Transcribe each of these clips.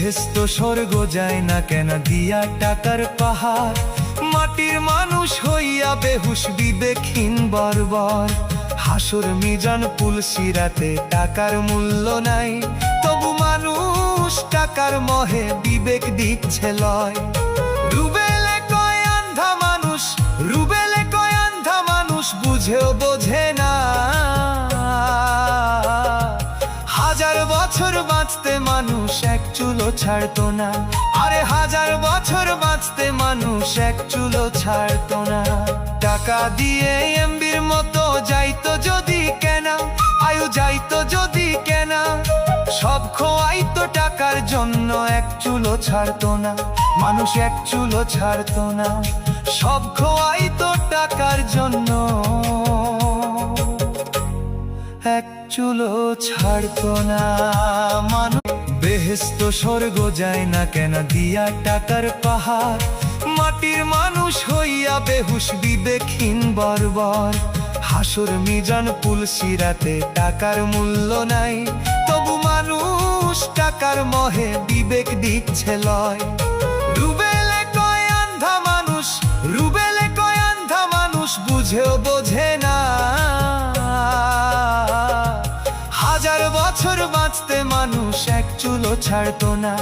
বেহেশত স্বর্গ যায় না কেন দিয়া টাকার পাহাড়, মাটির মানুষ হইয়া বেহুশ বিবেকহীন বর্বর। হাসুর মিজান পুলসিরাতে টাকার মূল্য নাই, তবু মানুষ টাকার মহে বিবেক দিচ্ছে লয়। রুবেলে কয় আন্ধা মানুষ, রুবেলে কয় আন্ধা মানুষ, বুঝেও বোঝে না। হাজার বছর বাঁচতে মানুষ এক চুলো ছাড়তো না, আরে হাজার বছর বাঁচতে মানুষ এক চুলো ছাড়তো না। টাকা দিয়ে এমবির মতো যাইতো যদি কেনা, আয়ু যাইতো যদি কেনা, সব খোয়াইতো টাকার জন্য এক চুলো ছাড়তো না, মানুষ এক চুলো ছাড়তো না, সব খোয়াইতো টাকার জন্য এক চুলো ছাড়তো না মানুষ। বেহেশত স্বর্গ যায় না কেন দিয়া টাকার পাহাড়, মাটির মানুষ হইয়া বেহুশ বিবেকহীন বর্বর। হাসুর মিজান পুলসিরাতে টাকার মূল্য নাই, তবু মানুষ টাকার মহে বিবেক দিচ্ছে লয়। রুবেলে কয় আন্ধা মানুষ, রুবেলে কয় আন্ধা মানুষ, বুঝেও বোঝে না। হাজার বছর বাঁচতে মানুষ এক চুলো ছাড়তো না,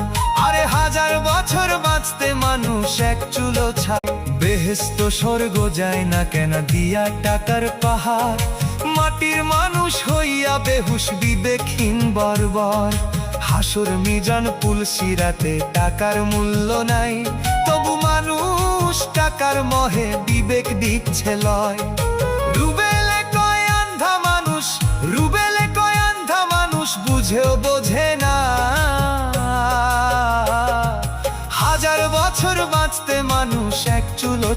আরে হাজার বছর বাঁচতে মানুষ এক চুলো ছাড়। বেহেশত স্বর্গ যায় না কেন দিয়া টাকার পাহাড়, মাটির মানুষ হইয়া বেহুশ বিবেকহীন বর্বর। হাসুর মিজান পুলসিরাতে টাকার মূল্য নাই, তবু মানুষ টাকার মহে বিবেক দিচ্ছে লয়। রুবেলে কয় আন্ধা মানুষ, রুবেলে কয় আন্ধা মানুষ, বুঝেও বোঝে না। হাজার বছর বাঁচতে মানুষ এক চুলো